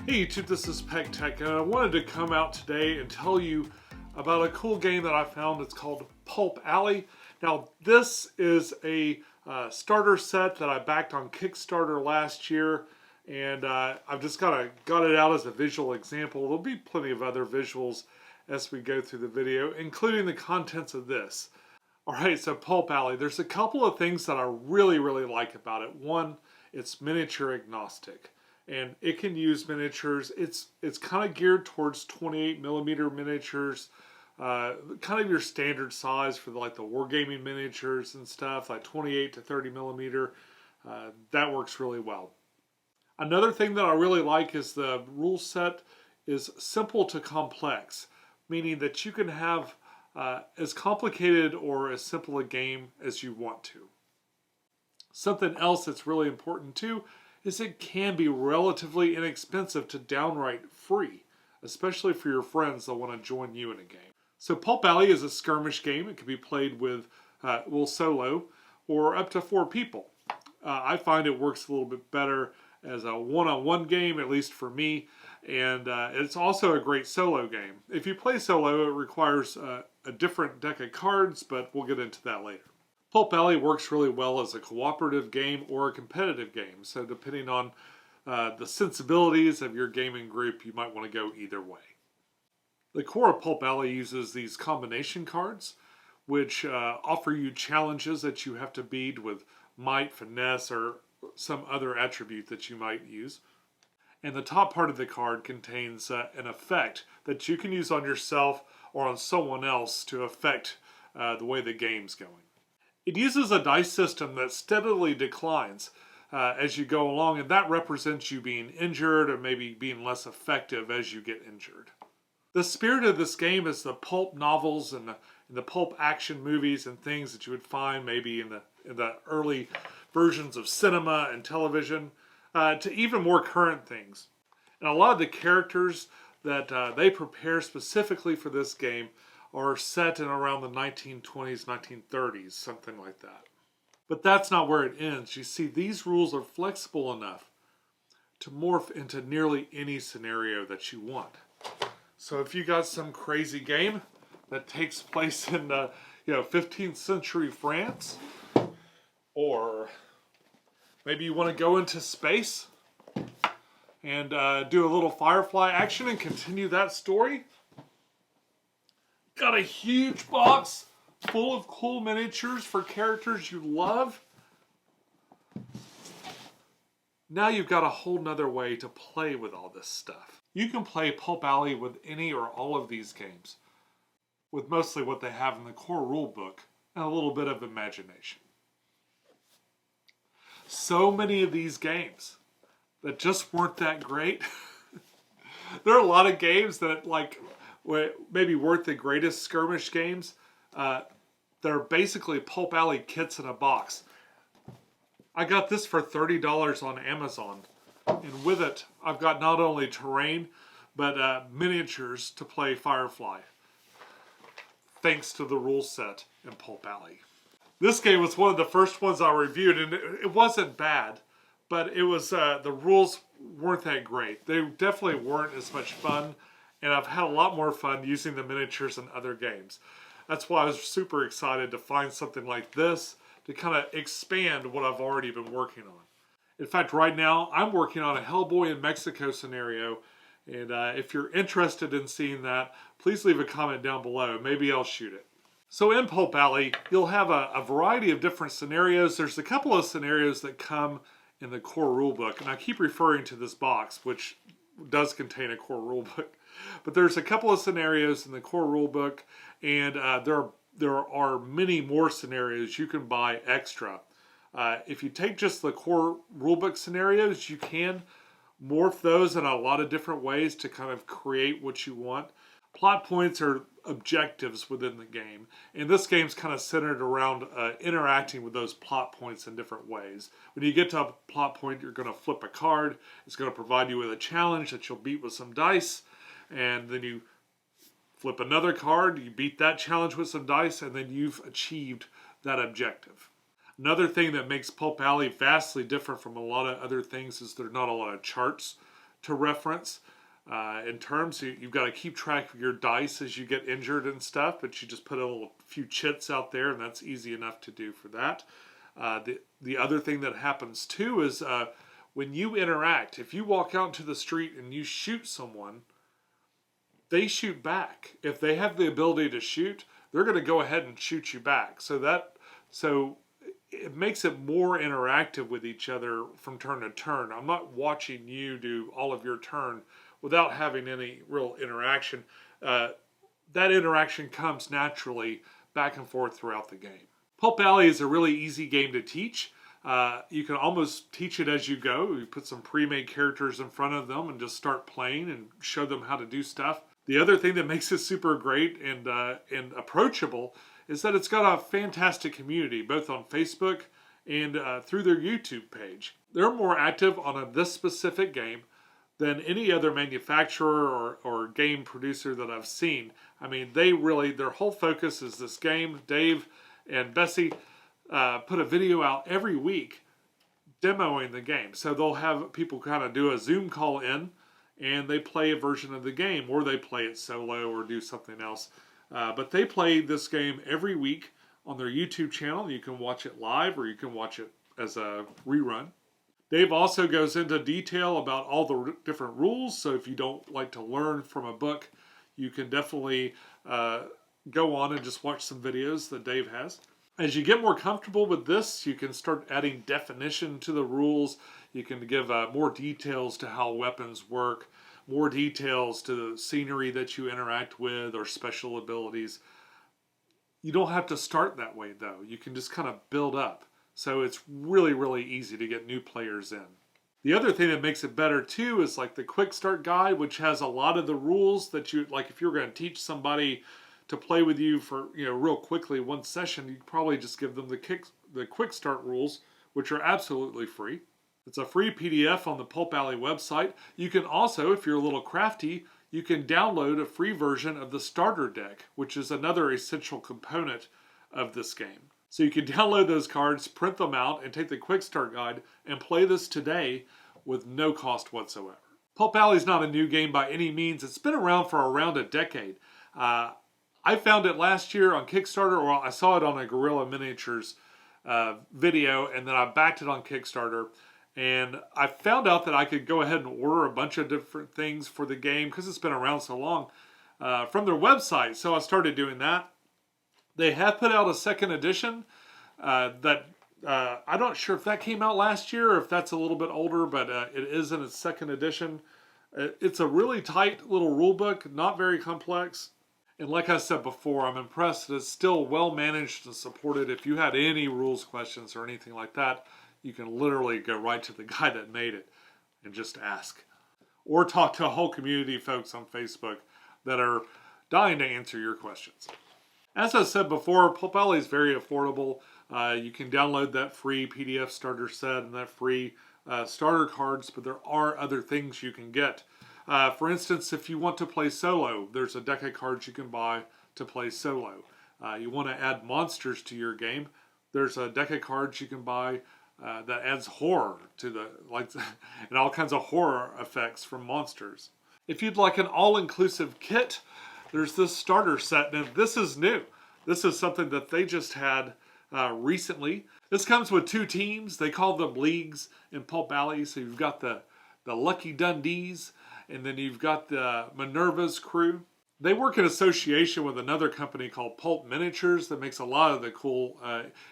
Hey YouTube, this is Peck Tech, and I wanted to come out today and tell you about a cool game that I found. It's called Pulp Alley. Now, this is a starter set that I backed on Kickstarter last year, and I've just got it out as a visual example. There'll be plenty of other visuals as we go through the video, including the contents of this. Alright, so Pulp Alley. There's a couple of things that I really like about it. One, it's miniature agnostic, and it can use miniatures. It's kind of geared towards 28mm miniatures, kind of your standard size for like the wargaming miniatures and stuff, like 28 to 30mm. That works really well. Another thing that I really like is the rule set is simple to complex, meaning that you can have as complicated or as simple a game as you want to. Something else that's really important too is it can be relatively inexpensive to downright free, especially for your friends that want to join you in a game. So Pulp Alley is a skirmish game. It can be played with, solo or up to 4 people. I find it works a little bit better as a one-on-one game, at least for me, and it's also a great solo game. If you play solo, it requires a different deck of cards, but we'll get into that later. Pulp Alley works really well as a cooperative game or a competitive game, so depending on the sensibilities of your gaming group, you might want to go either way. The core of Pulp Alley uses these combination cards, which offer you challenges that you have to beat with might, finesse, or some other attribute that you might use. And the top part of the card contains an effect that you can use on yourself or on someone else to affect the way the game's going. It uses a dice system that steadily declines as you go along, and that represents you being injured or maybe being less effective as you get injured. The spirit of this game is the pulp novels and the pulp action movies and things that you would find maybe in the early versions of cinema and television, to even more current things. And a lot of the characters that they prepare specifically for this game are set in around the 1920s, 1930s, something like that. But that's not where it ends. You see, these rules are flexible enough to morph into nearly any scenario that you want. So if you got some crazy game that takes place in 15th century France, or maybe you want to go into space and do a little Firefly action and continue that story. Got a huge box full of cool miniatures for characters you love. Now you've got a whole nother way to play with all this stuff. You can play Pulp Alley with any or all of these games, with mostly what they have in the core rulebook and a little bit of imagination. So many of these games that just weren't that great. There are a lot of games that maybe weren't the greatest skirmish games. They're basically Pulp Alley kits in a box. I got this for $30 on Amazon, and with it I've got not only terrain but miniatures to play Firefly, thanks to the rule set in Pulp Alley. This game was one of the first ones I reviewed, and it wasn't bad, but it was the rules weren't that great. They definitely weren't as much fun, and I've had a lot more fun using the miniatures in other games. That's why I was super excited to find something like this to kind of expand what I've already been working on. In fact, right now I'm working on a Hellboy in Mexico scenario, and if you're interested in seeing that, please leave a comment down below. Maybe I'll shoot it. So in Pulp Alley, you'll have a variety of different scenarios. There's a couple of scenarios that come in the core rulebook, and I keep referring to this box, which does contain a core rulebook. But there's a couple of scenarios in the core rulebook, and there are many more scenarios you can buy extra. If you take just the core rulebook scenarios, you can morph those in a lot of different ways to kind of create what you want. Plot points are objectives within the game, and this game's kind of centered around interacting with those plot points in different ways. When you get to a plot point, you're going to flip a card. It's going to provide you with a challenge that you'll beat with some dice, and then you flip another card, you beat that challenge with some dice, and then you've achieved that objective. Another thing that makes Pulp Alley vastly different from a lot of other things is there are not a lot of charts to reference. In terms, you've got to keep track of your dice as you get injured and stuff, but you just put a few chits out there, and that's easy enough to do for that. The other thing that happens too is when you interact, if you walk out into the street and you shoot someone, they shoot back. If they have the ability to shoot, they're going to go ahead and shoot you back. So it makes it more interactive with each other from turn to turn. I'm not watching you do all of your turn without having any real interaction. That interaction comes naturally back and forth throughout the game. Pulp Alley is a really easy game to teach. You can almost teach it as you go. You put some pre-made characters in front of them and just start playing and show them how to do stuff. The other thing that makes it super great and approachable is that it's got a fantastic community, both on Facebook and through their YouTube page. They're more active on this specific game than any other manufacturer or game producer that I've seen. I mean, their whole focus is this game. Dave and Bessie put a video out every week demoing the game. So they'll have people kind of do a Zoom call in, and they play a version of the game, or they play it solo or do something else. But they play this game every week on their YouTube channel. You can watch it live, or you can watch it as a rerun. Dave also goes into detail about all the different rules, so if you don't like to learn from a book, you can definitely go on and just watch some videos that Dave has. As you get more comfortable with this, you can start adding definition to the rules. You can give more details to how weapons work, more details to the scenery that you interact with or special abilities. You don't have to start that way, though. You can just kind of build up. So it's really, really easy to get new players in. The other thing that makes it better too is like the quick start guide, which has a lot of the rules that you, like if you're going to teach somebody to play with you for, real quickly one session, you probably just give them the quick start rules, which are absolutely free. It's a free PDF on the Pulp Alley website. You can also, if you're a little crafty, you can download a free version of the starter deck, which is another essential component of this game. So you can download those cards, print them out, and take the quick start guide and play this today with no cost whatsoever. Pulp Alley is not a new game by any means. It's been around for around a decade. I found it last year on Kickstarter, or I saw it on a Guerrilla Miniatures video, and then I backed it on Kickstarter. And I found out that I could go ahead and order a bunch of different things for the game because it's been around so long from their website. So I started doing that. They have put out a second edition that I'm not sure if that came out last year or if that's a little bit older, but it is in its second edition. It's a really tight little rule book, not very complex. And like I said before, I'm impressed that it's still well managed and supported. If you had any rules questions or anything like that, you can literally go right to the guy that made it and just ask. Or talk to a whole community of folks on Facebook that are dying to answer your questions. As I said before, Pulp Alley is very affordable. You can download that free PDF starter set and that free starter cards, but there are other things you can get. For instance, if you want to play solo, there's a deck of cards you can buy to play solo. You want to add monsters to your game, there's a deck of cards you can buy that adds horror to and all kinds of horror effects from monsters. If you'd like an all-inclusive kit, there's this starter set, and this is new. This is something that they just had recently. This comes with 2 teams. They call them leagues in Pulp Alley. So you've got the Lucky Dundees, and then you've got the Minerva's crew. They work in association with another company called Pulp Miniatures that makes a lot of the cool,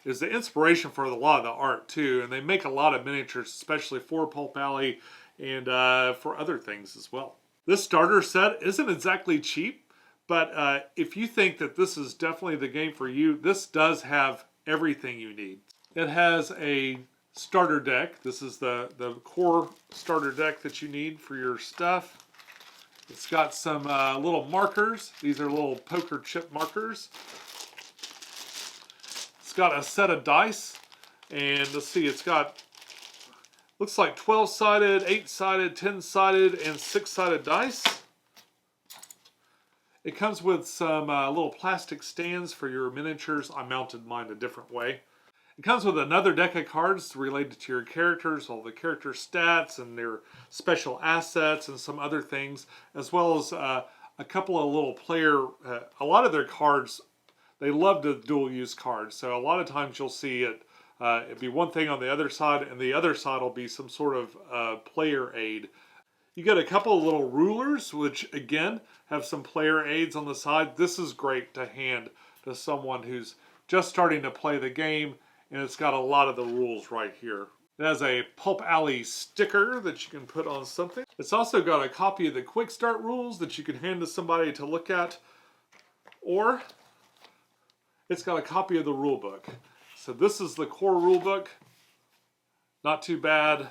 is the inspiration for a lot of the art too. And they make a lot of miniatures, especially for Pulp Alley and for other things as well. This starter set isn't exactly cheap. But if you think that this is definitely the game for you, this does have everything you need. It has a starter deck. This is the core starter deck that you need for your stuff. It's got some little markers. These are little poker chip markers. It's got a set of dice. And let's see, it's got, looks like 12-sided, 8-sided, 10-sided, and 6-sided dice. It comes with some little plastic stands for your miniatures. I mounted mine a different way. It comes with another deck of cards related to your characters, all the character stats and their special assets and some other things, as well as a couple of little player, a lot of their cards, they love to dual use cards. So a lot of times you'll see it'd be one thing on the other side, and the other side will be some sort of player aid. You get a couple of little rulers, which again have some player aids on the side. This is great to hand to someone who's just starting to play the game, and it's got a lot of the rules right here. It has a Pulp Alley sticker that you can put on something. It's also got a copy of the quick start rules that you can hand to somebody to look at, or it's got a copy of the rule book. So this is the core rule book. Not too bad.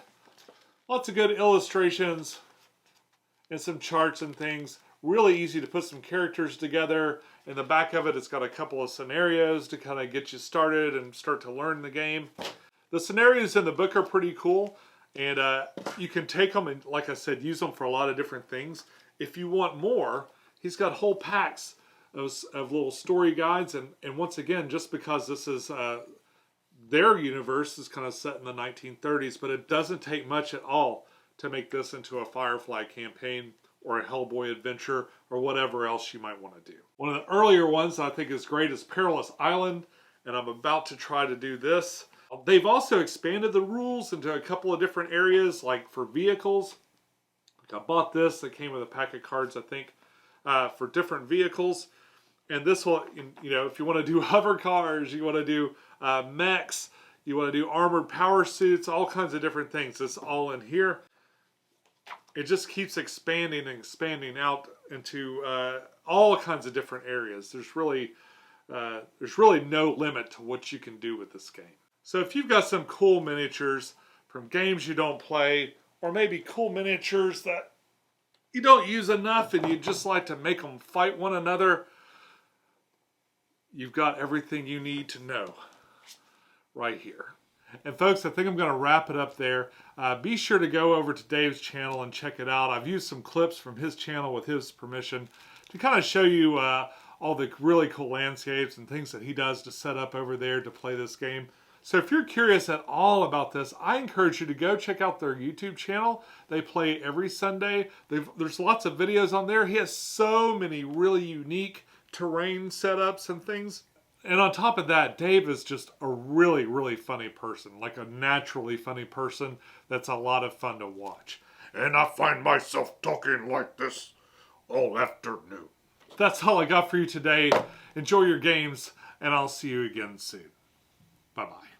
Lots of good illustrations and some charts and things. Really easy to put some characters together. In the back of it, it's got a couple of scenarios to kind of get you started and start to learn the game. The scenarios in the book are pretty cool, and you can take them and, like I said, use them for a lot of different things. If you want more, he's got whole packs of little story guides, and once again, just because this is their universe is kind of set in the 1930s, but it doesn't take much at all to make this into a Firefly campaign or a Hellboy adventure or whatever else you might want to do. One of the earlier ones I think is great is Perilous Island, and I'm about to try to do this. They've also expanded the rules into a couple of different areas, like for vehicles. I bought this, that came with a pack of cards, I think, for different vehicles. And this will, you know, if you want to do hover cars, you want to do mechs, you want to do armored power suits, all kinds of different things. It's all in here. It just keeps expanding and expanding out into all kinds of different areas. There's really no limit to what you can do with this game. So if you've got some cool miniatures from games you don't play, or maybe cool miniatures that you don't use enough and you just like to make them fight one another, you've got everything you need to know right here. And folks, I think I'm going to wrap it up there. Be sure to go over to Dave's channel and check it out. I've used some clips from his channel with his permission to kind of show you all the really cool landscapes and things that he does to set up over there to play this game. So if you're curious at all about this, I encourage you to go check out their YouTube channel. They play every Sunday. There's lots of videos on there. He has so many really unique terrain setups and things. And on top of that, Dave is just a really, really funny person, like a naturally funny person that's a lot of fun to watch. And I find myself talking like this all afternoon. That's all I got for you today. Enjoy your games, and I'll see you again soon. Bye-bye.